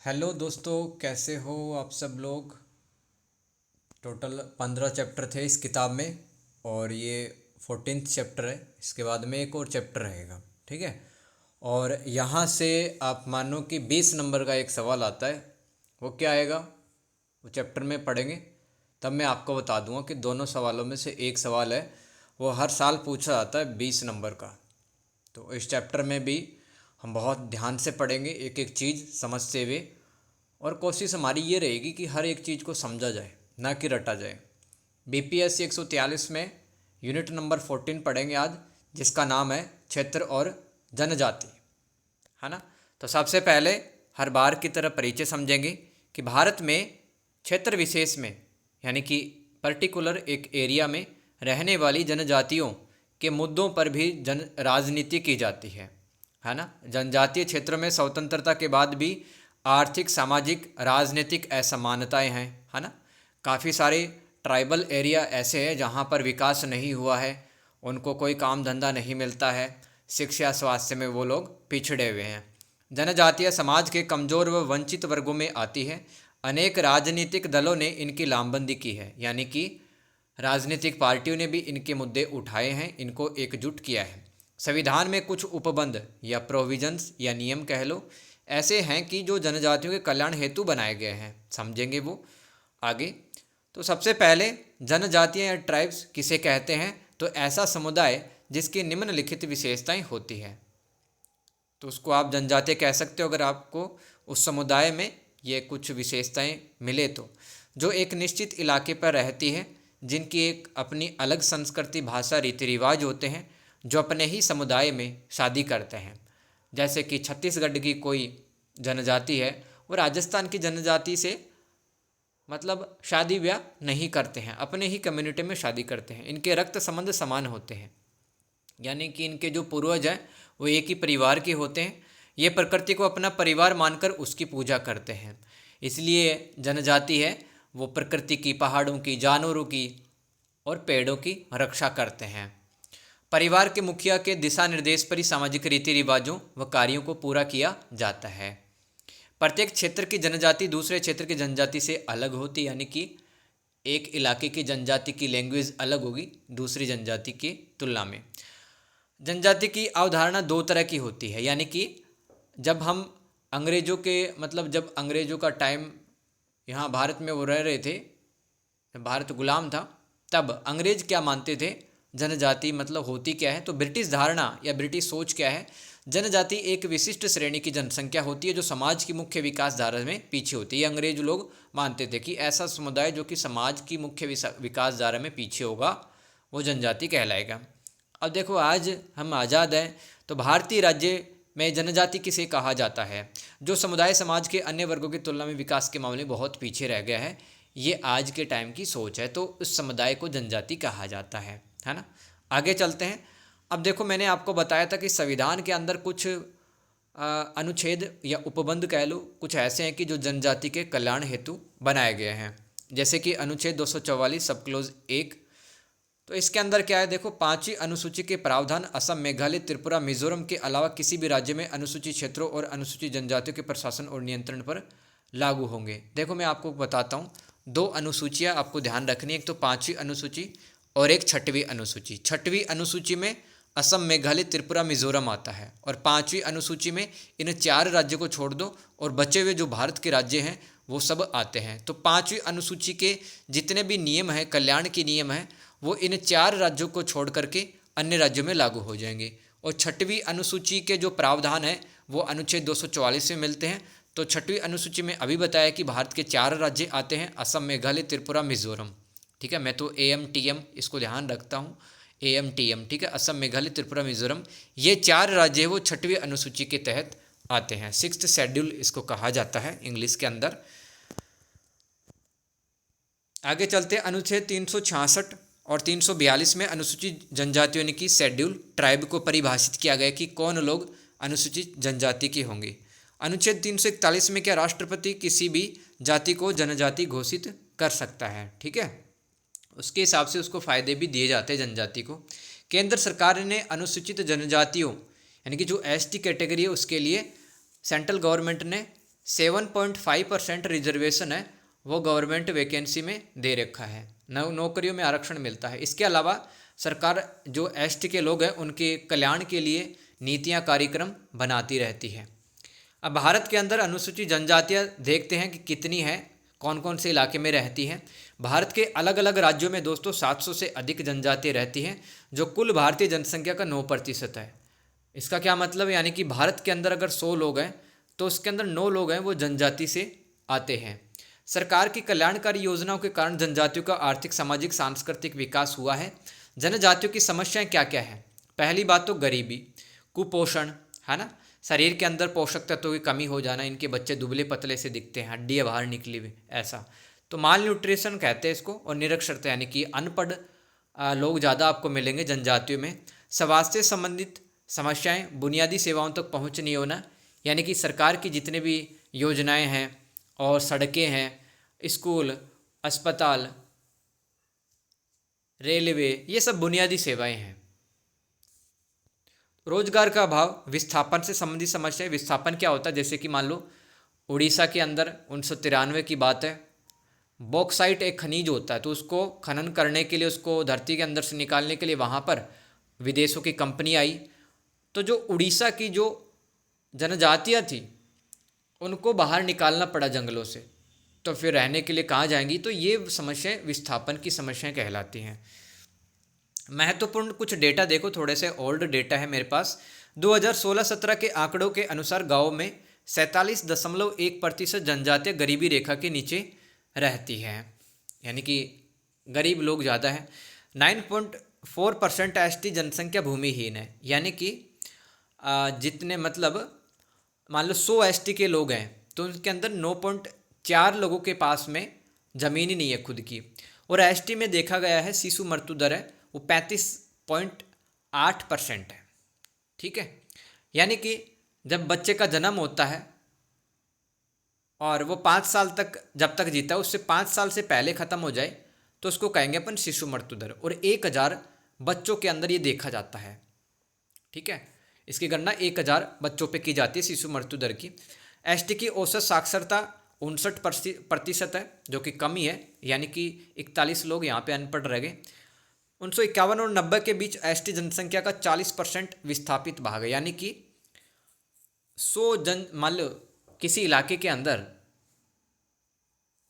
Hello दोस्तों, कैसे हो आप सब लोग। टोटल 15 चैप्टर थे इस किताब में और ये 14th चैप्टर है। इसके बाद में एक और चैप्टर रहेगा, ठीक है। और यहाँ से आप मानो कि 20 नंबर का एक सवाल आता है। वो क्या आएगा, वो चैप्टर में पढ़ेंगे तब मैं आपको बता दूंगा कि दोनों सवालों में से एक सवाल है वो हर साल पूछा जाता है 20 नंबर का। तो इस चैप्टर में भी हम बहुत ध्यान से पढ़ेंगे, एक एक चीज़ समझते हुए। और कोशिश हमारी ये रहेगी कि हर एक चीज़ को समझा जाए, ना कि रटा जाए। बीपीएससी 143 में यूनिट नंबर 14 पढ़ेंगे आज, जिसका नाम है क्षेत्र और जनजाति, है ना। तो सबसे पहले हर बार की तरह परिचय समझेंगे कि भारत में क्षेत्र विशेष में, यानी कि पर्टिकुलर एक एरिया में रहने वाली जनजातियों के मुद्दों पर भी जन राजनीति की जाती है ना। जनजातीय क्षेत्रों में स्वतंत्रता के बाद भी आर्थिक, सामाजिक, राजनीतिक असमानताएं हैं, है ना। काफ़ी सारे ट्राइबल एरिया ऐसे हैं जहाँ पर विकास नहीं हुआ है, उनको कोई काम धंधा नहीं मिलता है, शिक्षा स्वास्थ्य में वो लोग पिछड़े हुए हैं। जनजातीय समाज के कमज़ोर व वंचित वर्गों में आती है। अनेक राजनीतिक दलों ने इनकी लामबंदी की है, यानी कि राजनीतिक पार्टियों ने भी इनके मुद्दे उठाए हैं, इनको एकजुट किया है। संविधान में कुछ उपबंध या प्रोविजंस या नियम कह लो ऐसे हैं कि जो जनजातियों के कल्याण हेतु बनाए गए हैं, समझेंगे वो आगे। तो सबसे पहले जनजातियाँ या ट्राइब्स किसे कहते हैं, तो ऐसा समुदाय जिसकी निम्नलिखित विशेषताएं होती है। तो उसको आप जनजातीय कह सकते हो अगर आपको उस समुदाय में ये कुछ विशेषताएं मिले तो। जो एक निश्चित इलाके पर रहती है, जिनकी एक अपनी अलग संस्कृति, भाषा, रीति रिवाज होते हैं, जो अपने ही समुदाय में शादी करते हैं। जैसे कि छत्तीसगढ़ की कोई जनजाति है, वो राजस्थान की जनजाति से मतलब शादी ब्याह नहीं करते हैं, अपने ही कम्युनिटी में शादी करते हैं। इनके रक्त संबंध समान होते हैं, यानी कि इनके जो पूर्वज हैं वो एक ही परिवार के होते हैं। ये प्रकृति को अपना परिवार मानकर उसकी पूजा करते हैं। इसलिए जनजाति है वो प्रकृति की, पहाड़ों की, जानवरों की और पेड़ों की रक्षा करते हैं। परिवार के मुखिया के दिशा निर्देश पर ही सामाजिक रीति रिवाजों व कार्यों को पूरा किया जाता है। प्रत्येक क्षेत्र की जनजाति दूसरे क्षेत्र की जनजाति से अलग होती है, यानी कि एक इलाके की जनजाति की लैंग्वेज अलग होगी दूसरी जनजाति की तुलना में। जनजाति की अवधारणा दो तरह की होती है, यानी कि जब हम अंग्रेज़ों के मतलब जब अंग्रेज़ों का टाइम यहाँ भारत में वो रह रहे थे, भारत गुलाम था, तब अंग्रेज क्या मानते थे, जनजाति मतलब होती क्या है। तो ब्रिटिश धारणा या ब्रिटिश सोच क्या है, जनजाति एक विशिष्ट श्रेणी की जनसंख्या होती है जो समाज की मुख्य विकास धारा में पीछे होती है। ये अंग्रेज लोग मानते थे कि ऐसा समुदाय जो कि समाज की मुख्य विकास धारा में पीछे होगा वो जनजाति कहलाएगा। अब देखो, आज हम आज़ाद हैं तो भारतीय राज्य में जनजाति किसे कहा जाता है, जो समुदाय समाज के अन्य वर्गों की तुलना में विकास के मामले में बहुत पीछे रह गया है। ये आज के टाइम की सोच है, तो उस समुदाय को जनजाति कहा जाता है ना। आगे चलते हैं। अब देखो, मैंने आपको बताया था कि संविधान के अंदर कुछ अनुच्छेद या उपबंध कह लो कुछ ऐसे हैं कि जो जनजाति के कल्याण हेतु बनाए गए हैं। जैसे कि अनुच्छेद 244 सब क्लोज 1। तो इसके अंदर क्या है, देखो, 5वीं अनुसूची के प्रावधान असम, मेघालय, त्रिपुरा, मिजोरम के अलावा किसी भी राज्य में अनुसूचित क्षेत्रों और अनुसूचित जनजातियों के प्रशासन और नियंत्रण पर लागू होंगे। देखो, मैं आपको बताता हूँ, दो अनुसूचियाँ आपको ध्यान रखनी है, एक तो 5वीं अनुसूची और एक 6वीं अनुसूची। 6वीं अनुसूची में असम, मेघालय, त्रिपुरा, मिजोरम आता है, और 5वीं अनुसूची में इन 4 राज्यों को छोड़ दो और बचे हुए जो भारत के राज्य हैं वो सब आते हैं। तो 5वीं अनुसूची के जितने भी नियम हैं, कल्याण के नियम हैं, वो इन 4 राज्यों को छोड़ करके अन्य राज्यों में लागू हो जाएंगे। और 6वीं अनुसूची के जो प्रावधान हैं वो अनुच्छेद 244 में मिलते हैं। तो 6वीं अनुसूची में अभी बताया कि भारत के 4 राज्य आते हैं, असम, मेघालय, त्रिपुरा, मिजोरम। ठीक है, मैं तो AMTM इसको ध्यान रखता हूँ, AMTM, ठीक है, असम, मेघालय, त्रिपुरा, मिजोरम। ये 4 राज्य वो 6वीं अनुसूची के तहत आते हैं। 6th शेड्यूल इसको कहा जाता है इंग्लिश के अंदर। आगे चलते हैं। अनुच्छेद 366 और 342 में अनुसूचित जनजातियों की शेड्यूल ट्राइब को परिभाषित किया गया कि कौन लोग अनुसूचित जनजाति के होंगे। अनुच्छेद 341 में क्या राष्ट्रपति किसी भी जाति को जनजाति घोषित कर सकता है, ठीक है, उसके हिसाब से उसको फ़ायदे भी दिए जाते हैं जनजाति को। केंद्र सरकार ने अनुसूचित जनजातियों यानी कि जो ST कैटेगरी है उसके लिए सेंट्रल गवर्नमेंट ने 7.5% रिजर्वेशन है वो गवर्नमेंट वैकेंसी में दे रखा है, नौकरियों में आरक्षण मिलता है। इसके अलावा सरकार जो एसटी के लोग हैं उनके कल्याण के लिए नीतियां कार्यक्रम बनाती रहती है। अब भारत के अंदर अनुसूचित जनजातियां देखते हैं कि कितनी है, कौन कौन से इलाके में रहती हैं। भारत के अलग अलग राज्यों में दोस्तों 700 से अधिक जनजातियां रहती हैं, जो कुल भारतीय जनसंख्या का 9% है। इसका क्या मतलब है, यानी कि भारत के अंदर अगर 100 लोग हैं तो उसके अंदर 9 लोग हैं वो जनजाति से आते हैं। सरकार की कल्याणकारी योजनाओं के कारण जनजातियों का आर्थिक, सामाजिक, सांस्कृतिक विकास हुआ है। जनजातियों की समस्याएं क्या क्या है? पहली बात तो गरीबी, कुपोषण, है ना, शरीर के अंदर पोषक तत्वों की कमी हो जाना, इनके बच्चे दुबले पतले से दिखते हैं, हड्डियाँ बाहर निकली हुई, ऐसा तो माल न्यूट्रिशन कहते हैं इसको। और निरक्षरता यानी कि अनपढ़ लोग ज़्यादा आपको मिलेंगे जनजातियों में। स्वास्थ्य से संबंधित समस्याएं, बुनियादी सेवाओं तक पहुँच नहीं होना, यानी कि सरकार की जितने भी योजनाएं हैं और सड़कें हैं, स्कूल, अस्पताल, रेलवे, ये सब बुनियादी सेवाएं हैं। रोजगार का अभाव, विस्थापन से संबंधित समस्या। विस्थापन क्या होता है? जैसे कि मान लो उड़ीसा के अंदर 1993 की बात है, बॉक्साइट एक खनिज होता है, तो उसको खनन करने के लिए, उसको धरती के अंदर से निकालने के लिए वहाँ पर विदेशों की कंपनी आई। तो जो उड़ीसा की जो जनजातियाँ थी उनको बाहर निकालना पड़ा जंगलों से, तो फिर रहने के लिए कहाँ जाएंगी? तो ये समस्याएं विस्थापन की समस्याएं कहलाती हैं। महत्वपूर्ण कुछ डेटा देखो, थोड़े से ओल्ड डेटा है मेरे पास। 2016-17 के आंकड़ों के अनुसार गाँव में 47.1% जनजातियाँ गरीबी रेखा के नीचे रहती हैं, यानी कि गरीब लोग ज़्यादा हैं। 9.4% एसटी जनसंख्या भूमिहीन है, यानी कि जितने मतलब मान लो 100 एसटी के लोग हैं तो उनके अंदर 9.4 लोगों के पास में ज़मीन ही नहीं है खुद की। और एसटी में देखा गया है शिशु मृत्यु दर है वो 35.8% है, ठीक है। यानी कि जब बच्चे का जन्म होता है और वो 5 साल तक जब तक जीता है, उससे 5 साल से पहले ख़त्म हो जाए तो उसको कहेंगे अपन शिशु मृत्यु दर। और 1000 बच्चों के अंदर ये देखा जाता है, ठीक है। इसकी गणना 1000 बच्चों पे की जाती है शिशु मृत्यु दर की। एसटी की औसत साक्षरता 59% है, जो कि कम ही है, यानी कि 41 लोग यहाँ पे अनपढ़ रह गए। 1951 और 90 के बीच एसटी जनसंख्या का 40% विस्थापित भाग है, यानी कि 100 मान लो किसी इलाके के अंदर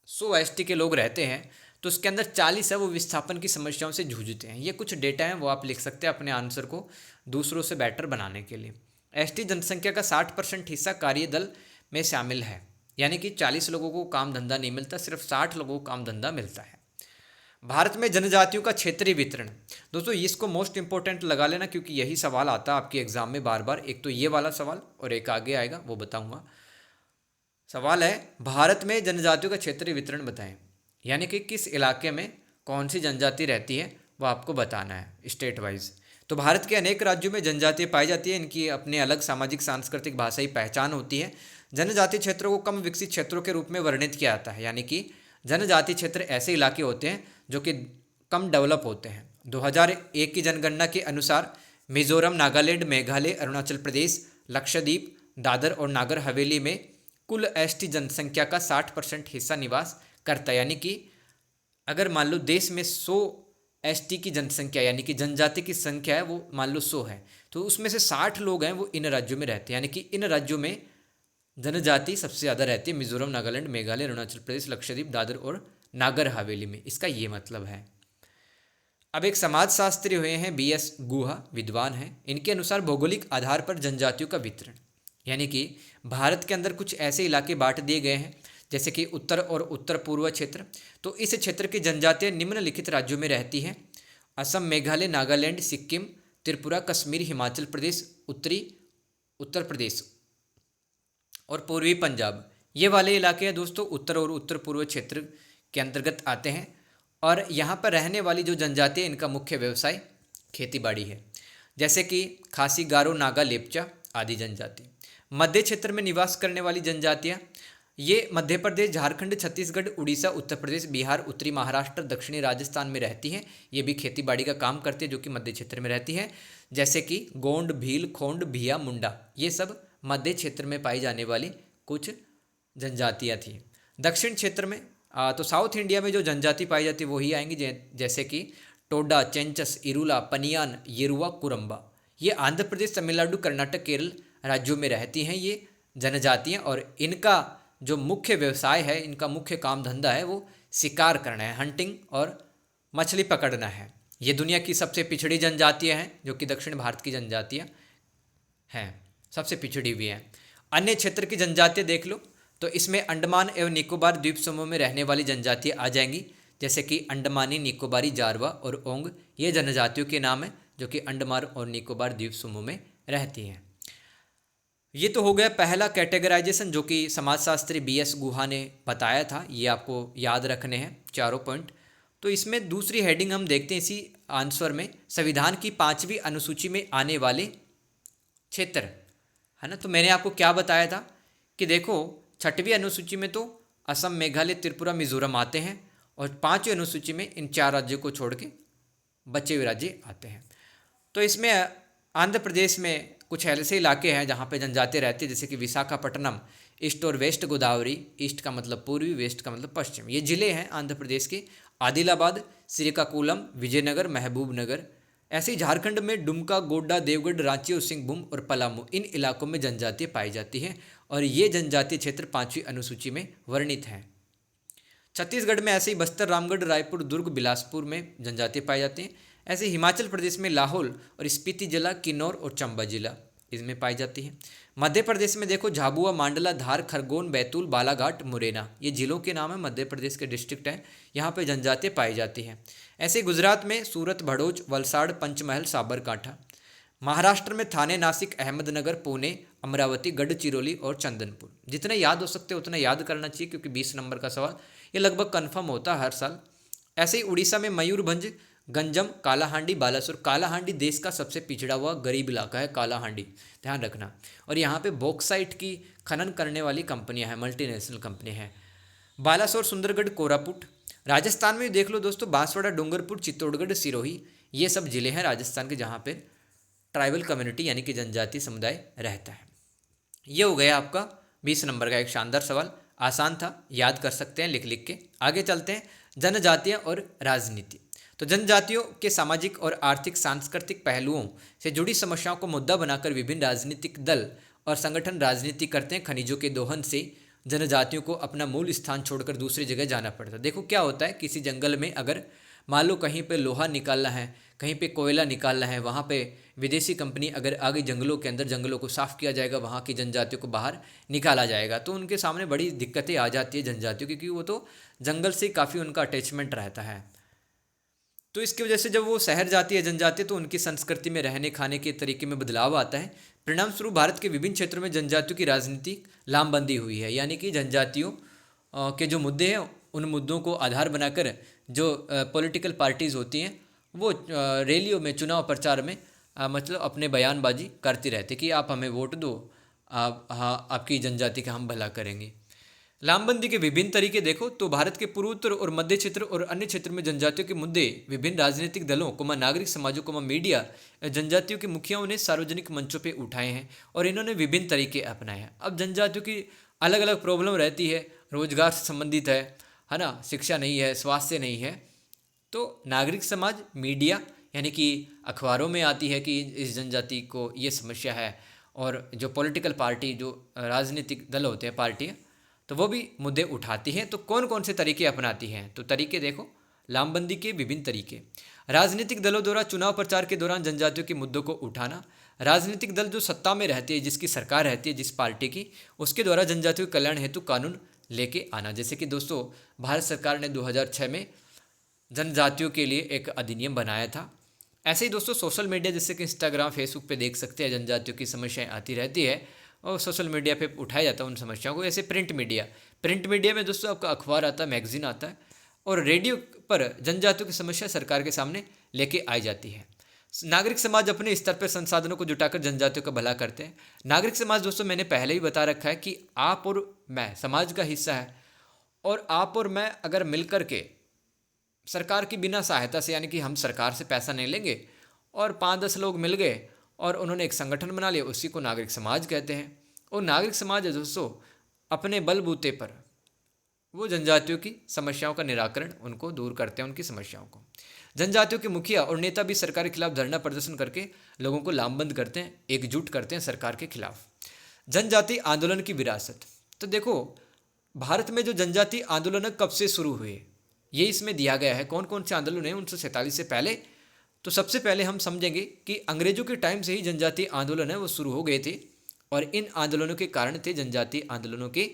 100 एसटी के लोग रहते हैं तो उसके अंदर 40 है वो विस्थापन की समस्याओं से जूझते हैं। ये कुछ डेटा हैं, वो आप लिख सकते हैं अपने आंसर को दूसरों से बेटर बनाने के लिए। एसटी जनसंख्या का 60% हिस्सा कार्यदल में शामिल है, यानी कि 40 लोगों को काम धंधा नहीं मिलता, सिर्फ 60 लोगों को काम धंधा मिलता है। भारत में जनजातियों का क्षेत्रीय वितरण, दोस्तों इसको मोस्ट इंपॉर्टेंट लगा लेना क्योंकि यही सवाल आता है आपके एग्जाम में बार बार। एक तो ये वाला सवाल और एक आगे आएगा वो बताऊंगा। सवाल है भारत में जनजातियों का क्षेत्रीय वितरण बताएं, यानी कि किस इलाके में कौन सी जनजाति रहती है वो आपको बताना है स्टेट वाइज। तो भारत के अनेक राज्यों में जनजातियाँ पाई जाती है, इनकी अपने अलग सामाजिक, सांस्कृतिक, भाषाई पहचान होती है। जनजातीय क्षेत्रों को कम विकसित क्षेत्रों के रूप में वर्णित किया जाता है, यानी कि जनजातीय क्षेत्र ऐसे इलाके होते हैं जो कि कम डेवलप होते हैं। 2001 की जनगणना के अनुसार मिजोरम, नागालैंड, मेघालय, अरुणाचल प्रदेश, लक्षद्वीप, दादर और नागर हवेली में कुल एसटी जनसंख्या का 60% हिस्सा निवास करता है। यानी कि अगर मान लो देश में 100 एसटी की जनसंख्या यानी कि जनजाति की संख्या है वो मान लो 100 है, तो उसमें से 60 लोग हैं वो इन राज्यों में रहते हैं, यानी कि इन राज्यों में जनजाति सबसे ज़्यादा रहती है। मिजोरम, नागालैंड, मेघालय, अरुणाचल प्रदेश, लक्षद्वीप, दादर और नागर हवेली में। इसका ये मतलब है। अब एक समाजशास्त्री हुए हैं BS गुहा, विद्वान हैं। इनके अनुसार भौगोलिक आधार पर जनजातियों का वितरण, यानी कि भारत के अंदर कुछ ऐसे इलाके बांट दिए गए हैं जैसे कि उत्तर और उत्तर पूर्व क्षेत्र। तो इस क्षेत्र की जनजातियाँ निम्नलिखित राज्यों में रहती हैं: असम, मेघालय, नागालैंड, सिक्किम, त्रिपुरा, कश्मीर, हिमाचल प्रदेश, उत्तरी उत्तर प्रदेश और पूर्वी पंजाब। ये वाले इलाके हैं दोस्तों उत्तर और उत्तर पूर्व क्षेत्र के अंतर्गत आते हैं। और यहाँ पर रहने वाली जो जनजाति है इनका मुख्य व्यवसाय खेतीबाड़ी है, जैसे कि खासी, गारो, नागा, लेपचा आदि जनजाति। मध्य क्षेत्र में निवास करने वाली जनजातियाँ ये मध्य प्रदेश, झारखंड, छत्तीसगढ़, उड़ीसा, उत्तर प्रदेश, बिहार, उत्तरी महाराष्ट्र, दक्षिणी राजस्थान में रहती हैं। ये भी खेतीबाड़ी का काम करती है जो कि मध्य क्षेत्र में रहती है, जैसे कि गोंड, भील, खोंड, भिया, मुंडा। ये सब मध्य क्षेत्र में पाई जाने वाली कुछ जनजातियाँ थी। दक्षिण क्षेत्र में तो साउथ इंडिया में जो जनजाति पाई जाती है वही आएंगी, जैसे कि टोडा, चेंचस, इरुला, पनियान, येरुवा, कुरम्बा। ये आंध्र प्रदेश, तमिलनाडु, कर्नाटक, केरल राज्यों में रहती हैं ये जनजातियाँ, और इनका जो मुख्य व्यवसाय है, इनका मुख्य काम धंधा है वो शिकार करना है, हंटिंग और मछली पकड़ना है। ये दुनिया की सबसे पिछड़ी जनजातियाँ हैं, जो कि दक्षिण भारत की जनजातियाँ हैं, सबसे पिछड़ी हुई हैं। अन्य क्षेत्र की जनजातियाँ देख लो तो इसमें अंडमान एवं निकोबार द्वीप समूह में रहने वाली जनजातियाँ आ जाएंगी, जैसे कि अंडमानी, निकोबारी, जारवा और ओंग। ये जनजातियों के नाम हैं जो कि अंडमान और निकोबार द्वीप समूह में रहती हैं। ये तो हो गया पहला कैटेगराइजेशन, जो कि समाजशास्त्री BS गुहा ने बताया था। ये आपको याद रखने हैं चारों पॉइंट। तो इसमें दूसरी हेडिंग हम देखते हैं इसी आंसर में, संविधान की 5वीं अनुसूची में आने वाले क्षेत्र, है ना। तो मैंने आपको क्या बताया था कि देखो 6वीं अनुसूची में तो असम, मेघालय, त्रिपुरा, मिजोरम आते हैं, और 5वीं अनुसूची में इन 4 राज्यों को छोड़ के बचे हुए राज्य आते हैं। तो इसमें आंध्र प्रदेश में कुछ ऐसे इलाके हैं जहाँ पे जनजातियाँ रहती है, जैसे कि विशाखापट्टनम, ईस्ट और वेस्ट गोदावरी, ईस्ट का मतलब पूर्वी, वेस्ट का मतलब पश्चिम, ये जिले हैं आंध्र प्रदेश के। आदिलाबाद, श्रीकाकुलम, विजयनगर, महबूब नगर। ऐसे ही झारखंड में दुमका, गोड्डा, देवगढ़, रांची और सिंहभूम और पलामू, इन इलाकों में जनजातियाँ पाई जाती हैं, और ये जनजातीय क्षेत्र 5वीं अनुसूची में वर्णित हैं। छत्तीसगढ़ में ऐसे ही बस्तर, रामगढ़, रायपुर, दुर्ग, बिलासपुर में जनजातियाँ पाई जाती हैं। ऐसे हिमाचल प्रदेश में लाहौल और स्पीति जिला, किन्नौर और चंबा जिला इसमें पाई जाती है। मध्य प्रदेश में देखो झाबुआ, मांडला, धार, खरगोन, बैतूल, बालाघाट, मुरैना, ये जिलों के नाम है, मध्य प्रदेश के डिस्ट्रिक्ट हैं, यहाँ पे जनजातियाँ पाई जाती हैं। ऐसे गुजरात में सूरत, भड़ोच, वलसाड़, पंचमहल, साबरकांठा। महाराष्ट्र में थाने, नासिक, अहमदनगर, पुणे, अमरावती, गढ़चिरौली और चंदनपुर। जितने याद हो सकते उतना याद करना चाहिए, क्योंकि 20 नंबर का सवाल ये लगभग कन्फर्म होता है हर साल। ऐसे ही उड़ीसा में मयूरभंज, गंजम, कालाहांडी, बालासुर। कालाहांडी देश का सबसे पिछड़ा हुआ गरीब इलाका है कालाहांडी, ध्यान रखना। और यहाँ पे बॉक्साइट की खनन करने वाली कंपनियाँ हैं, मल्टीनेशनल कंपनी हैं। बालासोर, सुंदरगढ़, कोरापुट। राजस्थान में देख लो दोस्तों, बांसवाड़ा, डूंगरपुर, चित्तौड़गढ़, सिरोही, ये सब जिले हैं राजस्थान के जहाँ पे ट्राइबल कम्युनिटी यानी कि जनजातीय समुदाय रहता है। ये हो गया आपका 20 नंबर का एक शानदार सवाल, आसान था, याद कर सकते हैं लिख लिख के। आगे चलते हैं, जनजातियाँ और राजनीति। तो जनजातियों के सामाजिक और आर्थिक सांस्कृतिक पहलुओं से जुड़ी समस्याओं को मुद्दा बनाकर विभिन्न राजनीतिक दल और संगठन राजनीति करते हैं। खनिजों के दोहन से जनजातियों को अपना मूल स्थान छोड़कर दूसरी जगह जाना पड़ता है। देखो क्या होता है, किसी जंगल में अगर मान लो कहीं पे लोहा निकालना है, कहीं पे कोयला निकालना है, वहाँ पे विदेशी कंपनी अगर आ गई जंगलों के अंदर, जंगलों को साफ़ किया जाएगा, वहाँ की जनजातियों को बाहर निकाला जाएगा, तो उनके सामने बड़ी दिक्कतें आ जाती है जनजातियों की, क्योंकि वो तो जंगल से काफ़ी उनका अटैचमेंट रहता है। तो इसकी वजह से जब वो शहर जाती है जनजाति, तो उनकी संस्कृति में रहने खाने के तरीके में बदलाव आता है। परिणाम स्वरूप भारत के विभिन्न क्षेत्रों में जनजातियों की राजनीतिक लामबंदी हुई है, यानी कि जनजातियों के जो मुद्दे हैं उन मुद्दों को आधार बनाकर जो पॉलिटिकल पार्टीज़ होती हैं वो रैलियों में, चुनाव प्रचार में मतलब अपने बयानबाजी करती रहती कि आप हमें वोट दो, आप, हाँ, आपकी जनजाति का हम भला करेंगे। लामबंदी के विभिन्न तरीके देखो तो भारत के पूर्वोत्तर और मध्य क्षेत्र और अन्य क्षेत्र में जनजातियों के मुद्दे विभिन्न राजनीतिक दलों को, नागरिक समाजों को, मीडिया, जनजातियों के मुखियाओं ने सार्वजनिक मंचों पे उठाए हैं और इन्होंने विभिन्न तरीके अपनाए हैं। अब जनजातियों की अलग अलग प्रॉब्लम रहती है, रोजगार से संबंधित है ना, शिक्षा नहीं है, स्वास्थ्य नहीं है, तो नागरिक समाज, मीडिया यानी कि अखबारों में आती है कि इस जनजाति को ये समस्या है, और जो पॉलिटिकल पार्टी, जो राजनीतिक दल होते हैं, पार्टियाँ, तो वो भी मुद्दे उठाती हैं। तो कौन कौन से तरीके अपनाती हैं, तो तरीके देखो, लामबंदी के विभिन्न तरीके। राजनीतिक दलों द्वारा चुनाव प्रचार के दौरान जनजातियों के मुद्दों को उठाना। राजनीतिक दल जो सत्ता में रहती है, जिसकी सरकार रहती है जिस पार्टी की, उसके द्वारा जनजातियों के कल्याण हेतु कानून लेके आना। जैसे कि दोस्तों भारत सरकार ने 2006 में जनजातियों के लिए एक अधिनियम बनाया था। ऐसे ही दोस्तों सोशल मीडिया, जैसे कि इंस्टाग्राम, फेसबुक पे देख सकते हैं, जनजातियों की समस्याएं आती रहती है और सोशल मीडिया पे उठाया जाता है उन समस्याओं को। ऐसे प्रिंट मीडिया में दोस्तों आपका अखबार आता है, मैगजीन आता है, और रेडियो पर जनजातियों की समस्या सरकार के सामने लेके आई जाती है। नागरिक समाज अपने स्तर पर संसाधनों को जुटाकर जनजातियों का भला करते हैं। नागरिक समाज दोस्तों मैंने पहले ही बता रखा है कि आप और मैं समाज का हिस्सा है, और आप और मैं अगर मिलकर के सरकार की बिना सहायता से, यानी कि हम सरकार से पैसा नहीं लेंगे और 5-10 लोग मिल गए और उन्होंने एक संगठन बना लिया, उसी को नागरिक समाज कहते हैं। और नागरिक समाज है दोस्तों अपने बलबूते पर वो जनजातियों की समस्याओं का निराकरण उनको दूर करते हैं, उनकी समस्याओं को। जनजातियों के मुखिया और नेता भी सरकार के खिलाफ धरना प्रदर्शन करके लोगों को लामबंद करते हैं, एकजुट करते हैं सरकार के खिलाफ। जनजाति आंदोलन की विरासत। तो देखो, भारत में जो जनजाति आंदोलन कब से शुरू हुए, ये इसमें दिया गया है। कौन कौन से आंदोलन हैं 1947 से पहले। तो सबसे पहले हम समझेंगे कि अंग्रेजों के टाइम से ही जनजातीय आंदोलन है वो शुरू हो गए थे, और इन आंदोलनों के कारण थे जनजातीय आंदोलनों के।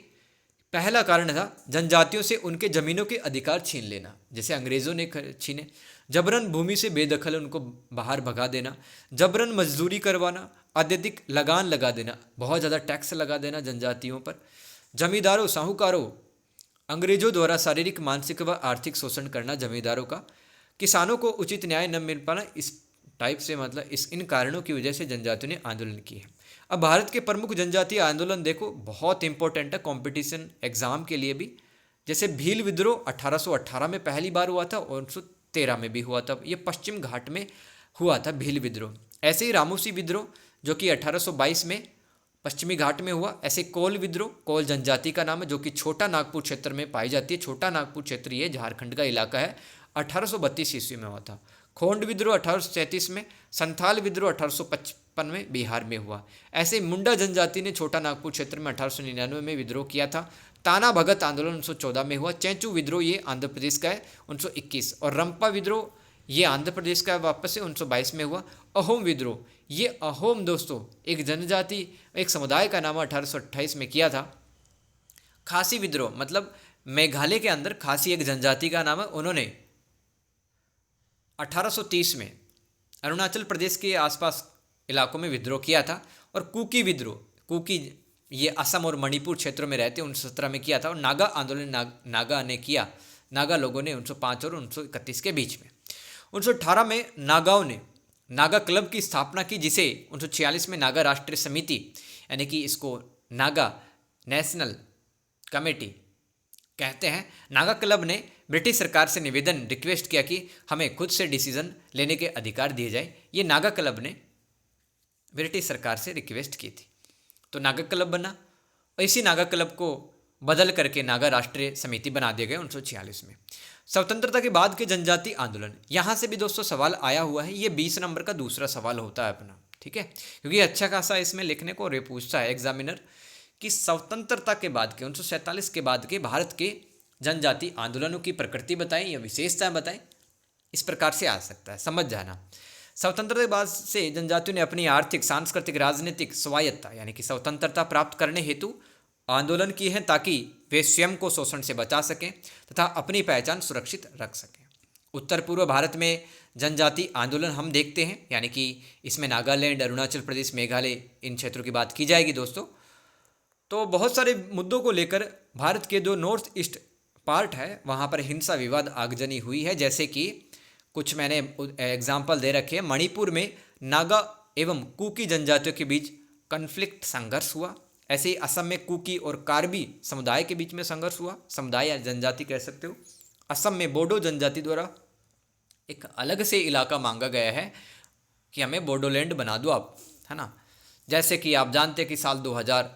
पहला कारण था जनजातियों से उनके ज़मीनों के अधिकार छीन लेना, जैसे अंग्रेज़ों ने छीने। जबरन भूमि से बेदखल उनको बाहर भगा देना, जबरन मजदूरी करवाना, अत्यधिक लगान लगा देना, बहुत ज़्यादा टैक्स लगा देना जनजातियों पर। जमींदारों, साहूकारों, अंग्रेजों द्वारा शारीरिक, मानसिक व आर्थिक शोषण करना जमींदारों का। किसानों को उचित न्याय न मिल पाना, इस टाइप से मतलब इन कारणों की वजह से जनजातियों ने आंदोलन किए हैं। अब भारत के प्रमुख जनजातीय आंदोलन देखो, बहुत इंपॉर्टेंट है कंपटीशन एग्जाम के लिए भी। जैसे भील विद्रोह 1818 में पहली बार हुआ था और 1913 में भी हुआ था, ये पश्चिम घाट में हुआ था भील विद्रोह। ऐसे ही रामोसी विद्रोह जो कि 1822 में पश्चिमी घाट में हुआ। ऐसे कोल विद्रोह, कोल जनजाति का नाम है जो कि छोटा नागपुर क्षेत्र में पाई जाती है। छोटा नागपुर क्षेत्र ये झारखंड का इलाका है, 1832 ईस्वी में हुआ था। खोंड विद्रोह 1837 में, संथाल विद्रोह 1855 में बिहार में हुआ। ऐसे मुंडा जनजाति ने छोटा नागपुर क्षेत्र में 1899 में विद्रोह किया था। ताना भगत आंदोलन 1914 में हुआ। चैंचू विद्रोह ये आंध्र प्रदेश का है 1921, और रंपा विद्रोह ये आंध्र प्रदेश का वापस से 1922 में हुआ। अहोम विद्रोह, ये अहोम दोस्तों एक जनजाति, एक समुदाय का नाम 1828 में किया था। खासी विद्रोह मतलब मेघालय के अंदर खासी एक जनजाति का नाम है, उन्होंने 1830 में अरुणाचल प्रदेश के आसपास इलाकों में विद्रोह किया था। और कुकी विद्रोह, कुकी ये असम और मणिपुर क्षेत्रों में रहते 1917 में किया था। और नागा आंदोलन नागा ने किया, नागा लोगों ने 1905 और 1931 के बीच में। 1918 में नागाओं ने नागा क्लब की स्थापना की, जिसे 1946 में नागा राष्ट्रीय समिति यानी कि इसको नागा नेशनल कमेटी कहते हैं। नागा क्लब ने ब्रिटिश सरकार से निवेदन रिक्वेस्ट किया कि हमें खुद से डिसीजन लेने के अधिकार दिए जाए। ये नागा क्लब ने ब्रिटिश सरकार से रिक्वेस्ट की थी, तो नागा क्लब बना। और इसी नागा क्लब को बदल करके नागा राष्ट्रीय समिति बना दिया गया 1946 में। स्वतंत्रता के बाद के जनजाति आंदोलन, यहाँ से भी दोस्तों सवाल आया हुआ है। ये 20 नंबर का दूसरा सवाल होता है अपना, ठीक है, क्योंकि अच्छा खासा इसमें लिखने को रे पूछता है एग्जामिनर कि स्वतंत्रता के बाद के 1947 के बाद के भारत के जनजाति आंदोलनों की प्रकृति बताएं या विशेषताएं बताएं। इस प्रकार से आ सकता है, समझ जाना। स्वतंत्रता के बाद से जनजातियों ने अपनी आर्थिक, सांस्कृतिक, राजनीतिक स्वायत्तता यानी कि स्वतंत्रता प्राप्त करने हेतु आंदोलन किए हैं, ताकि वे स्वयं को शोषण से बचा सकें तथा अपनी पहचान सुरक्षित रख सकें। उत्तर पूर्व भारत में जनजाति आंदोलन हम देखते हैं, यानी कि इसमें नागालैंड, अरुणाचल प्रदेश, मेघालय, इन क्षेत्रों की बात की जाएगी दोस्तों। तो बहुत सारे मुद्दों को लेकर भारत के जो नॉर्थ ईस्ट पार्ट है वहाँ पर हिंसा, विवाद, आगजनी हुई है। जैसे कि कुछ मैंने एग्जाम्पल दे रखे हैं। मणिपुर में नागा एवं कुकी जनजातियों के बीच कन्फ्लिक्ट, संघर्ष हुआ। ऐसे ही असम में कुकी और कार्बी समुदाय के बीच में संघर्ष हुआ, समुदाय या जनजाति कह सकते हो। असम में बोडो जनजाति द्वारा एक अलग से इलाका मांगा गया है कि हमें बोडोलैंड बना दो आप, है ना। जैसे कि आप जानते हैं कि साल 2000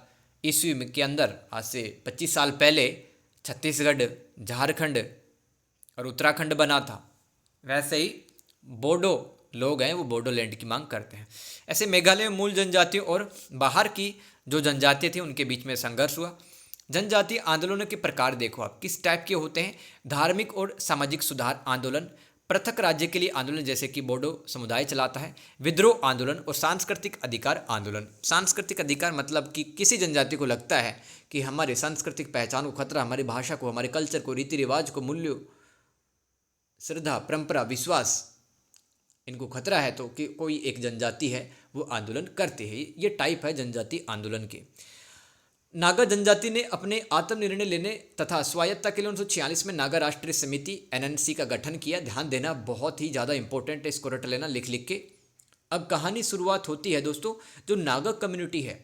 ईस्वी के अंदर, आज से 25 साल पहले छत्तीसगढ़, झारखंड और उत्तराखंड बना था, वैसे ही बोडो लोग हैं वो बोडोलैंड की मांग करते हैं। ऐसे मेघालय में मूल जनजातियों और बाहर की जो जनजातियाँ थी उनके बीच में संघर्ष हुआ। जनजातीय आंदोलनों के प्रकार देखो आप किस टाइप के होते हैं। धार्मिक और सामाजिक सुधार आंदोलन, पृथक राज्य के लिए आंदोलन जैसे कि बोडो समुदाय चलाता है, विद्रोह आंदोलन और सांस्कृतिक अधिकार आंदोलन। सांस्कृतिक अधिकार मतलब कि किसी जनजाति को लगता है कि हमारे सांस्कृतिक पहचान को खतरा, हमारी भाषा को, हमारे कल्चर को, रीति रिवाज को, मूल्यों, श्रद्धा, परंपरा, विश्वास, इनको खतरा है, तो कि कोई एक जनजाति है वो आंदोलन करते हैं। ये टाइप है जनजाति आंदोलन के। नागा जनजाति ने अपने आत्मनिर्णय लेने तथा स्वायत्तता के लिए 1946 में नागा राष्ट्रीय समिति NNC का गठन किया। ध्यान देना, बहुत ही ज़्यादा इंपॉर्टेंट है, इसको रट लेना लिख लिख के। अब कहानी शुरुआत होती है दोस्तों। जो नागा कम्युनिटी है,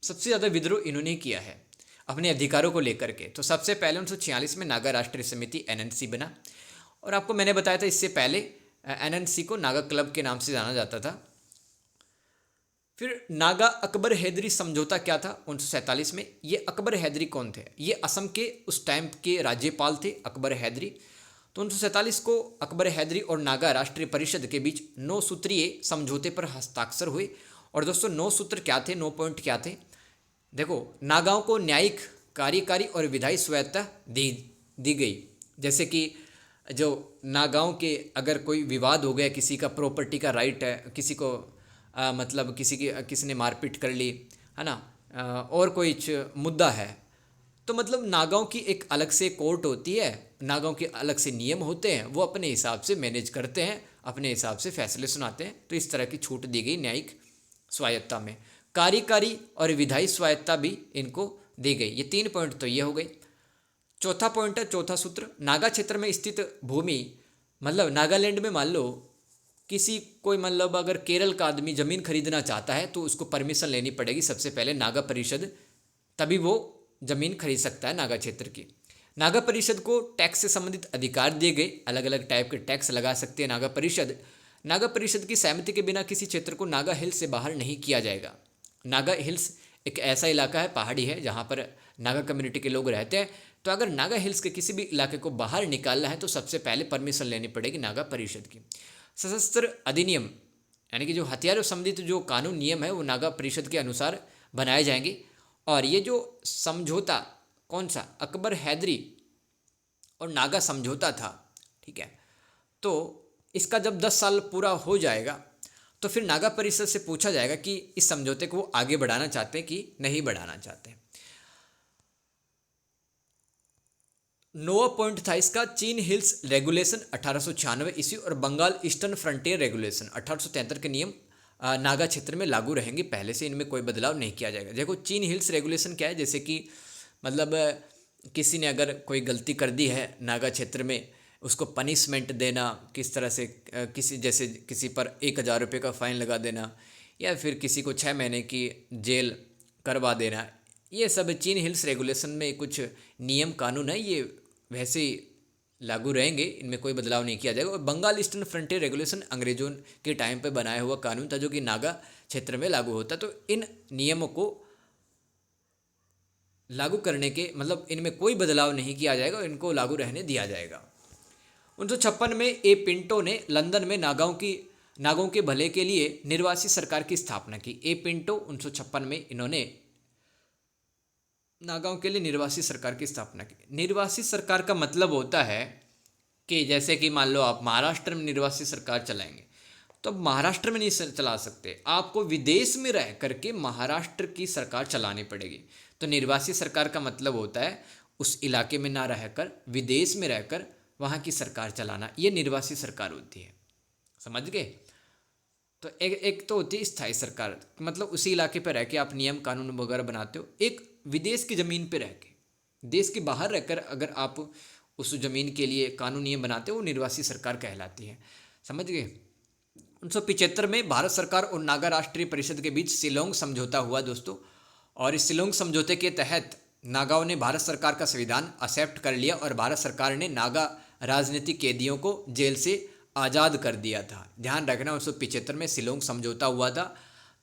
सबसे ज़्यादा विद्रोह इन्होंने किया है अपने अधिकारों को लेकर के। तो सबसे पहले 1946 में नागा राष्ट्रीय समिति NNC बना। और आपको मैंने बताया था इससे पहले NNC को नागा क्लब के नाम से जाना जाता था। फिर नागा अकबर हैदरी समझौता क्या था 1947 में। ये अकबर हैदरी कौन थे? ये असम के उस टाइम के राज्यपाल थे अकबर हैदरी। तो 1947 को अकबर हैदरी और नागा राष्ट्रीय परिषद के बीच 9 सूत्रीय समझौते पर हस्ताक्षर हुए। और दोस्तों 9 सूत्र क्या थे, 9 पॉइंट क्या थे? देखो, नागाओं को न्यायिक, कार्यकारी और विधायी स्वायत्ता दी गई। जैसे कि जो नागाओं के अगर कोई विवाद हो गया, किसी का प्रॉपर्टी का राइट है, किसी को मतलब किसी ने मारपीट कर ली है ना, और कोई मुद्दा है, तो मतलब नागाओं की एक अलग से कोर्ट होती है, नागाओं के अलग से नियम होते हैं, वो अपने हिसाब से मैनेज करते हैं, अपने हिसाब से फैसले सुनाते हैं। तो इस तरह की छूट दी गई न्यायिक स्वायत्ता में। कार्यकारी और विधायी स्वायत्ता भी इनको दी गई। ये 3 पॉइंट तो ये हो गई। चौथा पॉइंट है, चौथा सूत्र, नागा क्षेत्र में स्थित भूमि, मतलब नागालैंड में मान लो किसी कोई मतलब अगर केरल का आदमी ज़मीन खरीदना चाहता है तो उसको परमिशन लेनी पड़ेगी सबसे पहले नागा परिषद, तभी वो ज़मीन खरीद सकता है नागा क्षेत्र की। नागा परिषद को टैक्स से संबंधित अधिकार दिए गए, अलग अलग टाइप के टैक्स लगा सकती है नागा परिषद। नागा परिषद की सहमति के बिना किसी क्षेत्र को नागा हिल्स से बाहर नहीं किया जाएगा। नागा हिल्स एक ऐसा इलाका है, पहाड़ी है, जहाँ पर नागा कम्युनिटी के लोग रहते हैं। तो अगर नागा हिल्स के किसी भी इलाके को बाहर निकालना है तो सबसे पहले परमिशन लेनी पड़ेगी नागा परिषद की। सशस्त्र अधिनियम, यानी कि जो हथियारों संबंधित जो कानून नियम है वो नागा परिषद के अनुसार बनाए जाएंगे। और ये जो समझौता कौन सा, अकबर हैदरी और नागा समझौता था, ठीक है, तो इसका जब 10 साल पूरा हो जाएगा तो फिर नागा परिषद से पूछा जाएगा कि इस समझौते को वो आगे बढ़ाना चाहते हैं कि नहीं बढ़ाना चाहते हैं। 9वां पॉइंट था इसका, चीन हिल्स रेगुलेशन 1896 ईस्वी और बंगाल ईस्टर्न फ्रंटियर रेगुलेशन 1873 के नियम नागा क्षेत्र में लागू रहेंगे पहले से, इनमें कोई बदलाव नहीं किया जाएगा। देखो, चीन हिल्स रेगुलेशन क्या है, जैसे कि मतलब किसी ने अगर कोई गलती कर दी है नागा क्षेत्र में, उसको पनिशमेंट देना, किस तरह से किसी जैसे किसी पर 1000 रुपये का फ़ाइन लगा देना या फिर किसी को 6 महीने की जेल करवा देना, ये सब चीन हिल्स रेगुलेशन में कुछ नियम कानून है, ये वैसे ही लागू रहेंगे, इनमें कोई बदलाव नहीं किया जाएगा। और बंगाल ईस्टर्न फ्रंटियर रेगुलेशन अंग्रेजों के टाइम पे बनाया हुआ कानून था जो कि नागा क्षेत्र में लागू होता, तो इन नियमों को लागू करने के मतलब इनमें कोई बदलाव नहीं किया जाएगा, इनको लागू रहने दिया जाएगा। 1956 में ए पिंटो ने लंदन में नागाओं के भले के लिए निर्वासित सरकार की स्थापना की। ए पिंटो 1956 में इन्होंने नागाओं के लिए निर्वासित सरकार की स्थापना की। निर्वासित सरकार का मतलब होता है कि जैसे कि मान लो आप महाराष्ट्र में निर्वासित सरकार चलाएंगे तो अब महाराष्ट्र में नहीं चला सकते, आपको विदेश में रह करके महाराष्ट्र की सरकार चलानी पड़ेगी। तो निर्वासित सरकार का मतलब होता है उस इलाके में ना रहकर विदेश में रहकर वहाँ की सरकार चलाना, ये निर्वासित सरकार होती है, समझ गए। तो एक तो होती है स्थायी सरकार, मतलब उसी इलाके पर रह के आप नियम कानून वगैरह बनाते हो। एक विदेश की ज़मीन पे रह के, देश के बाहर रहकर अगर आप उस ज़मीन के लिए कानून नियम बनाते हो, वो निर्वासित सरकार कहलाती है, समझ गए। 1975 में भारत सरकार और नागा राष्ट्रीय परिषद के बीच शिलोंग समझौता हुआ दोस्तों, और इस शिलोंग समझौते के तहत नागाओं ने भारत सरकार का संविधान एक्सेप्ट कर लिया और भारत सरकार ने नागा राजनीतिक कैदियों को जेल से आज़ाद कर दिया था। ध्यान रखना, 1975 में शिलोंग समझौता हुआ था,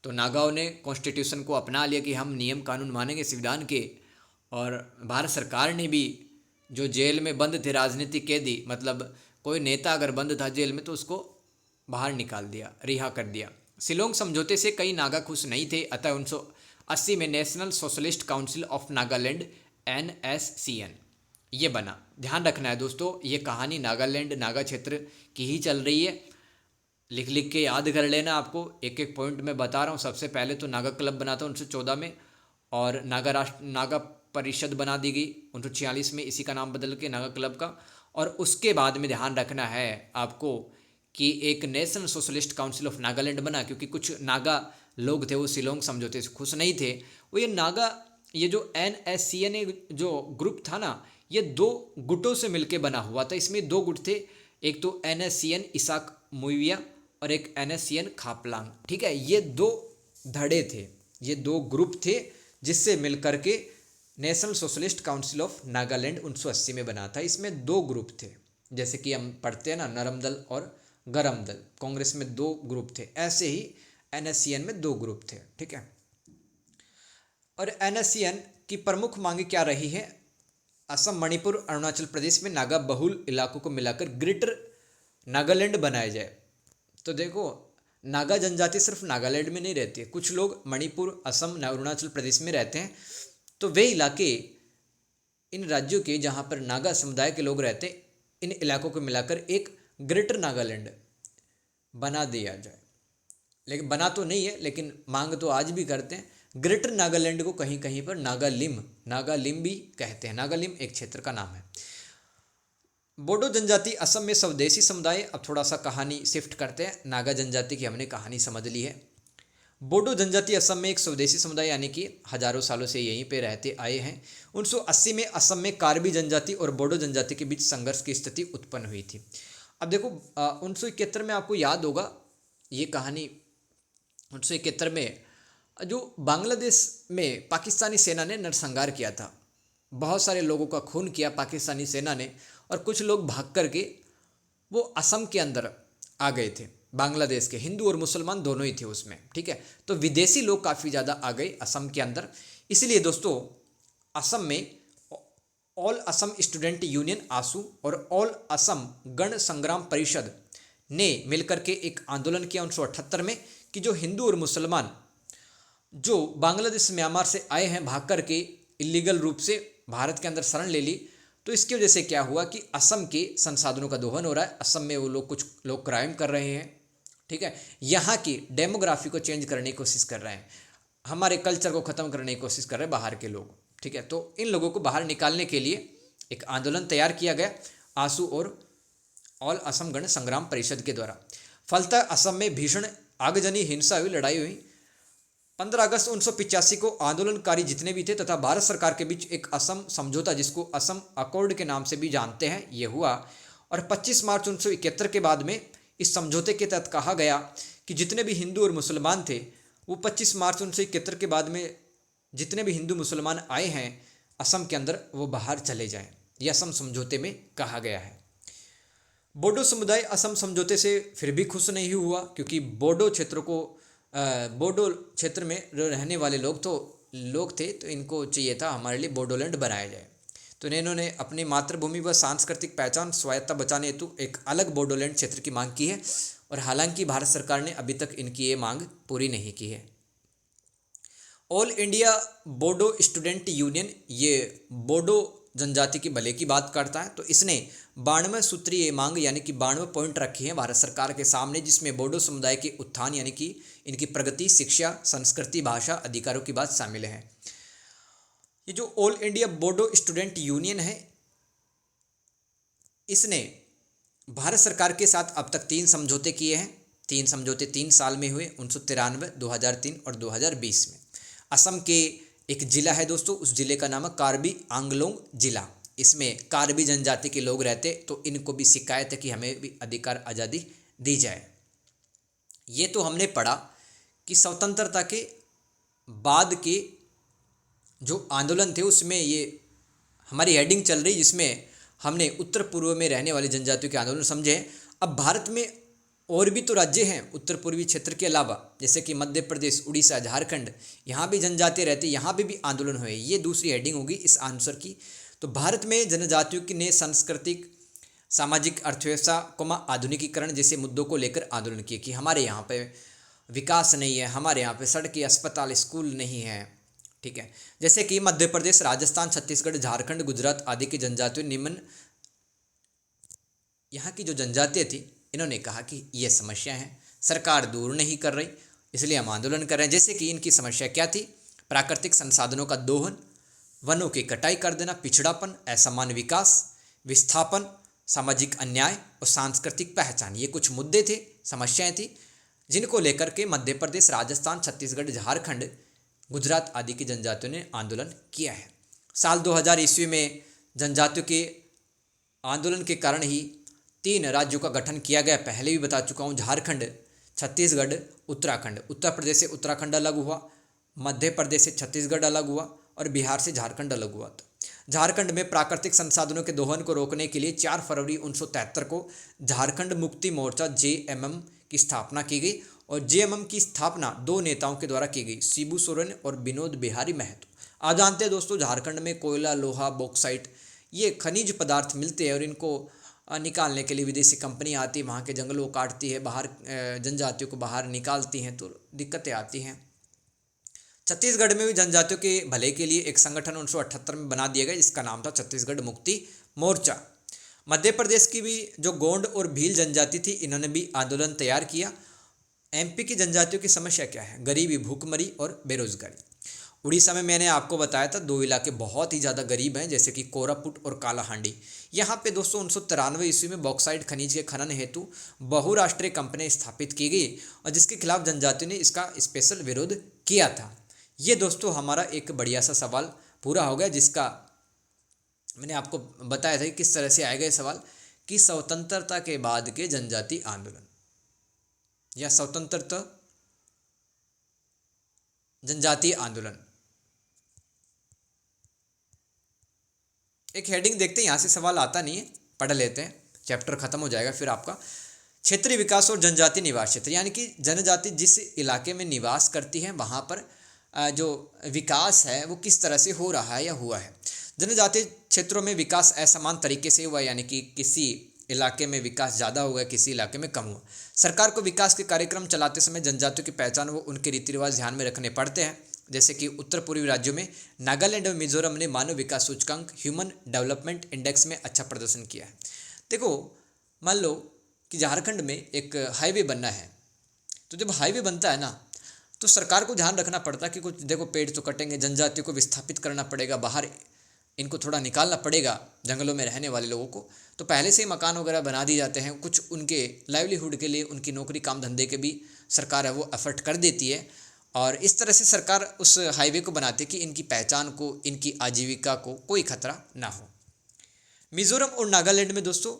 तो नागाओं ने कॉन्स्टिट्यूशन को अपना लिया कि हम नियम कानून मानेंगे संविधान के, और भारत सरकार ने भी जो जेल में बंद थे राजनीतिक कैदी, मतलब कोई नेता अगर बंद था जेल में तो उसको बाहर निकाल दिया, रिहा कर दिया। शिलोंग समझौते से कई नागा खुश नहीं थे, अतः 1980 में national socialist council of Nagaland NSCN ये बना। ध्यान रखना है दोस्तों, ये कहानी नागालैंड नागा क्षेत्र की ही चल रही है, लिख लिख के याद कर लेना, आपको एक एक पॉइंट में बता रहा हूँ। सबसे पहले तो नागा क्लब बना था 1914 में, और नागा परिषद बना दी गई 1946 में, इसी का नाम बदल के नागा क्लब का। और उसके बाद में ध्यान रखना है आपको कि एक national socialist council of Nagaland बना, क्योंकि कुछ नागा लोग थे वो शिलोंग समझौते से खुश नहीं थे। वो ये जो NSCN जो ग्रुप था ना, ये 2 गुटों से मिलके बना हुआ था। इसमें 2 गुट थे, एक तो NSCN इसाक मुइविया और एक NSCN खापलांग, ठीक है। ये 2 धड़े थे, ये 2 ग्रुप थे जिससे मिलकर के national socialist council of Nagaland 1980 में बना था। इसमें 2 ग्रुप थे, जैसे कि हम पढ़ते हैं ना, नरम दल और गरम दल, कांग्रेस में 2 ग्रुप थे, ऐसे ही NSCN में 2 ग्रुप थे, ठीक है। और NSCN की प्रमुख मांगे क्या रही है? असम, मणिपुर, अरुणाचल प्रदेश में नागा बहुल इलाकों को मिलाकर ग्रेटर नागालैंड बनाया जाए। तो देखो, नागा जनजाति सिर्फ नागालैंड में नहीं रहती है, कुछ लोग मणिपुर, असम, अरुणाचल प्रदेश में रहते हैं। तो वे इलाके, इन राज्यों के जहाँ पर नागा समुदाय के लोग रहते हैं, इन इलाकों को मिलाकर एक ग्रेटर नागालैंड बना दिया जाए। लेकिन बना तो नहीं है, लेकिन मांग तो आज भी करते हैं। ग्रेटर नागालैंड को कहीं कहीं पर नागालिम भी कहते हैं। नागालिम एक क्षेत्र का नाम है। बोडो जनजाति असम में स्वदेशी समुदाय। अब थोड़ा सा कहानी शिफ्ट करते हैं। नागा जनजाति की हमने कहानी समझ ली है। बोडो जनजाति असम में एक स्वदेशी समुदाय, यानी कि हजारों सालों से यहीं पे रहते आए हैं। 1980 में असम में कार्बी जनजाति और बोडो जनजाति के बीच संघर्ष की स्थिति उत्पन्न हुई थी। अब देखो, 1971 में आपको याद होगा ये कहानी। 1971 में जो बांग्लादेश में पाकिस्तानी सेना ने नरसंहार किया था, बहुत सारे लोगों का खून किया पाकिस्तानी सेना ने, और कुछ लोग भाग करके वो असम के अंदर आ गए थे। बांग्लादेश के हिंदू और मुसलमान दोनों ही थे उसमें, ठीक है। तो विदेशी लोग काफ़ी ज़्यादा आ गए असम के अंदर। इसलिए दोस्तों, असम में ऑल असम स्टूडेंट यूनियन आसू और ऑल असम गण संग्राम परिषद ने मिलकर के एक आंदोलन किया 1978 में कि जो हिंदू और मुसलमान जो बांग्लादेश म्यांमार से आए हैं भाग करके इलीगल रूप से भारत के अंदर शरण ले ली, तो इसकी वजह से क्या हुआ कि असम के संसाधनों का दोहन हो रहा है। असम में वो लोग, कुछ लोग क्राइम कर रहे हैं, ठीक है। यहाँ की डेमोग्राफी को चेंज करने की कोशिश कर रहे हैं, हमारे कल्चर को ख़त्म करने की कोशिश कर रहे हैं बाहर के लोग, ठीक है। तो इन लोगों को बाहर निकालने के लिए एक आंदोलन तैयार किया गया आसू और ऑल असम गण संग्राम परिषद के द्वारा। फलतः असम में भीषण आगजनी हिंसा हुई, लड़ाई हुई। 15 अगस्त 1985 को आंदोलनकारी जितने भी थे तथा भारत सरकार के बीच एक असम समझौता, जिसको असम अकॉर्ड के नाम से भी जानते हैं, ये हुआ। और 25 मार्च 1971 के बाद में इस समझौते के तहत कहा गया कि जितने भी हिंदू और मुसलमान थे, वो 25 मार्च 1971 के बाद में जितने भी हिंदू मुसलमान आए हैं असम के अंदर, वो बाहर चले जाएं। यह असम समझौते में कहा गया है। बोडो समुदाय असम समझौते से फिर भी खुश नहीं हुआ, क्योंकि बोडो क्षेत्र में जो रहने वाले लोग थे, तो इनको चाहिए था हमारे लिए बोडोलैंड बनाया जाए। तो इन्होंने अपनी मातृभूमि व सांस्कृतिक पहचान स्वायत्ता बचाने हेतु एक अलग बोडोलैंड क्षेत्र की मांग की है। और हालांकि भारत सरकार ने अभी तक इनकी ये मांग पूरी नहीं की है। All India Bodo student union, ये बोडो जनजाति की भले की बात करता है। तो इसने 92 सूत्रीय मांग, यानी कि 92 पॉइंट रखी है भारत सरकार के सामने, जिसमें बोडो समुदाय के उत्थान, यानी कि इनकी प्रगति, शिक्षा, संस्कृति, भाषा, अधिकारों की बात शामिल है। ये जो all India Bodo student union है, इसने भारत सरकार के साथ अब तक 3 समझौते किए हैं। 3 समझौते 3 साल में हुए, 1993, 2003 और 2020 में। असम के एक जिला है दोस्तों, उस जिले का नाम है कार्बी आंगलोंग जिला। इसमें कार्बी जनजाति के लोग रहते, तो इनको भी शिकायत है कि हमें भी अधिकार आज़ादी दी जाए। ये तो हमने पढ़ा कि स्वतंत्रता के बाद के जो आंदोलन थे उसमें ये हमारी हेडिंग चल रही, जिसमें हमने उत्तर पूर्व में रहने वाली जनजातियों के आंदोलन समझे। अब भारत में और भी तो राज्य हैं उत्तर पूर्वी क्षेत्र के अलावा, जैसे कि मध्य प्रदेश, उड़ीसा, झारखंड, यहाँ भी जनजाति रहते, यहाँ भी आंदोलन हुए। ये दूसरी हेडिंग होगी इस आंसर की। तो भारत में जनजातियों की ने सांस्कृतिक, सामाजिक, अर्थव्यवस्था, आधुनिकीकरण जैसे मुद्दों को लेकर आंदोलन किए कि हमारे यहाँ पे विकास नहीं है, हमारे यहाँ पे सड़कें, अस्पताल, स्कूल नहीं है, ठीक है। जैसे कि मध्य प्रदेश, राजस्थान, छत्तीसगढ़, झारखंड, गुजरात आदि की जनजातियों निम्न, यहाँ की जो जनजातियाँ थी, इन्होंने कहा कि ये समस्या है, सरकार दूर नहीं कर रही, इसलिए हम आंदोलन कर रहे हैं। जैसे कि इनकी समस्या क्या थी? प्राकृतिक संसाधनों का दोहन, वनों की कटाई कर देना, पिछड़ापन, असमान विकास, विस्थापन, सामाजिक अन्याय और सांस्कृतिक पहचान। ये कुछ मुद्दे थे, समस्याएं थी, जिनको लेकर के मध्य प्रदेश, राजस्थान, छत्तीसगढ़, झारखंड, गुजरात आदि की जनजातियों ने आंदोलन किया है। साल 2000 ईस्वी में जनजातियों के आंदोलन के कारण ही 3 राज्यों का गठन किया गया। पहले भी बता चुका हूँ, झारखंड, छत्तीसगढ़, उत्तराखंड। उत्तर प्रदेश से उत्तराखंड अलग हुआ, मध्य प्रदेश से छत्तीसगढ़ अलग हुआ और बिहार से झारखंड अलग हुआ। तो झारखंड में प्राकृतिक संसाधनों के दोहन को रोकने के लिए 4 फरवरी 1973 को झारखंड मुक्ति मोर्चा JMM की स्थापना की गई और जेएमएम की स्थापना 2 नेताओं के द्वारा की गई, शिबू सोरेन और विनोद बिहारी महतो। आप जानते हैं दोस्तों, झारखंड में कोयला, लोहा, बॉक्साइट ये खनिज पदार्थ मिलते हैं और इनको निकालने के लिए विदेशी कंपनी आती है, वहाँ के जंगलों को काटती है, बाहर जनजातियों को बाहर निकालती हैं, तो दिक्कतें आती हैं। छत्तीसगढ़ में भी जनजातियों के भले के लिए एक संगठन 1978 में बना दिया गया, जिसका नाम था छत्तीसगढ़ मुक्ति मोर्चा। मध्य प्रदेश की भी जो गोंड और भील जनजाति थी, इन्होंने भी आंदोलन तैयार किया। एमपी की जनजातियों की समस्या क्या है? गरीबी, भूखमरी और बेरोजगारी। उड़ीसा में मैंने आपको बताया था 2 इलाके बहुत ही ज़्यादा गरीब हैं, जैसे कि कोरापुट और कालाहांडी। यहाँ पे दोस्तों 1993 ईस्वी में बॉक्साइट खनिज के खनन हेतु बहुराष्ट्रीय कंपनी स्थापित की गई और जिसके खिलाफ जनजातियों ने इसका स्पेशल विरोध किया था। ये दोस्तों हमारा एक बढ़िया सा सवाल पूरा हो गया, जिसका मैंने आपको बताया था कि किस तरह से आएगा ये सवाल, कि स्वतंत्रता के बाद के जनजाति आंदोलन या स्वतंत्रता जनजातीय आंदोलन। एक हेडिंग देखते हैं, यहाँ से सवाल आता नहीं है, पढ़ लेते हैं, चैप्टर खत्म हो जाएगा फिर आपका। क्षेत्रीय विकास और जनजाति निवास क्षेत्र, यानी कि जनजाति जिस इलाके में निवास करती है वहाँ पर जो विकास है वो किस तरह से हो रहा है या हुआ है। जनजातीय क्षेत्रों में विकास असमान तरीके से हुआ, यानी कि किसी इलाके में विकास ज़्यादा हुआ, किसी इलाके में कम हुआ। सरकार को विकास के कार्यक्रम चलाते समय जनजातियों की पहचान व उनके रीति रिवाज ध्यान में रखने पड़ते हैं, जैसे कि उत्तर पूर्वी राज्यों में नागालैंड और मिजोरम ने मानव विकास सूचकांक ह्यूमन डेवलपमेंट इंडेक्स में अच्छा प्रदर्शन किया है। देखो, मान लो कि झारखंड में एक हाईवे बनना है, तो जब हाईवे बनता है ना, तो सरकार को ध्यान रखना पड़ता है कि कुछ देखो पेड़ तो कटेंगे, जनजातियों को विस्थापित करना पड़ेगा, बाहर इनको थोड़ा निकालना पड़ेगा जंगलों में रहने वाले लोगों को, तो पहले से ही मकान वगैरह बना दिए जाते हैं। कुछ उनके लाइवलीहुड के लिए, उनकी नौकरी काम धंधे के भी सरकार है वो एफर्ट कर देती है, और इस तरह से सरकार उस हाईवे को बनाती है कि इनकी पहचान को, इनकी आजीविका को कोई खतरा ना हो। मिज़ोरम और नागालैंड में दोस्तों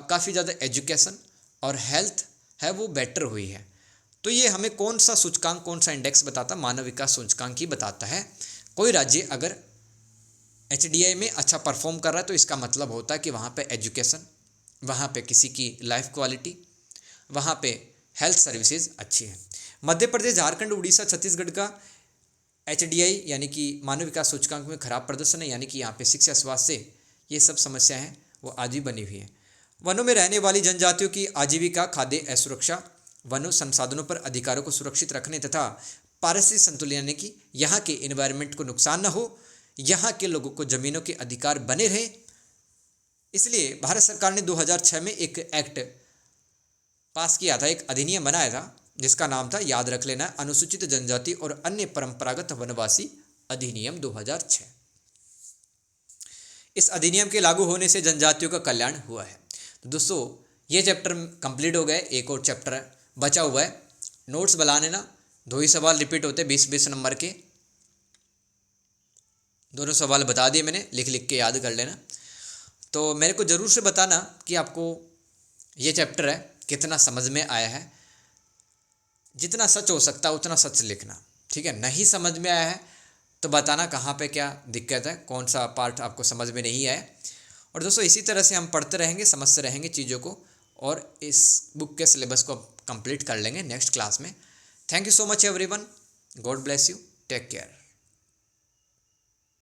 काफ़ी ज़्यादा एजुकेशन और हेल्थ है वो बेटर हुई है। तो ये हमें कौन सा सूचकांक, कौन सा इंडेक्स बताता? मानव विकास सूचकांक ही बताता है। कोई राज्य अगर HDI में अच्छा परफॉर्म कर रहा है तो इसका मतलब होता है कि वहाँ पे एजुकेशन, वहाँ पे किसी की लाइफ क्वालिटी, वहाँ पे हेल्थ सर्विसेज अच्छी है। मध्य प्रदेश, झारखंड, उड़ीसा, छत्तीसगढ़ का HDI यानी कि मानव विकास सूचकांक में खराब प्रदर्शन है, यानी कि यहाँ पे शिक्षा, स्वास्थ्य, ये सब समस्याएं हैं वो आज भी बनी हुई हैं। वनों में रहने वाली जनजातियों की आजीविका, खाद्य असुरक्षा, वनों संसाधनों पर अधिकारों को सुरक्षित रखने तथा पारिस्थितिक संतुलन, यानी कि यहाँ के इन्वायरमेंट को नुकसान न हो, यहाँ के लोगों को ज़मीनों के अधिकार बने रहे, इसलिए भारत सरकार ने 2006 में एक एक्ट पास किया था, एक अधिनियम बनाया था, जिसका नाम था, याद रख लेना, अनुसूचित जनजाति और अन्य परंपरागत वनवासी अधिनियम 2006। इस अधिनियम के लागू होने से जनजातियों का कल्याण हुआ है। तो दोस्तों ये चैप्टर कंप्लीट हो गए, एक और चैप्टर बचा हुआ है। नोट्स बना लेना, 2 ही सवाल रिपीट होते, 20-20 नंबर के, दोनों सवाल बता दिए मैंने, लिख लिख के याद कर लेना। तो मेरे को ज़रूर से बताना कि आपको ये चैप्टर है कितना समझ में आया है। जितना सच हो सकता है उतना सच लिखना, ठीक है? नहीं समझ में आया है तो बताना कहाँ पे क्या दिक्कत है, कौन सा पार्ट आपको समझ में नहीं आया। और दोस्तों इसी तरह से हम पढ़ते रहेंगे, समझते रहेंगे चीज़ों को, और इस बुक के सिलेबस को कंप्लीट कर लेंगे नेक्स्ट क्लास में। Thank you so much everyone, God bless you, take care.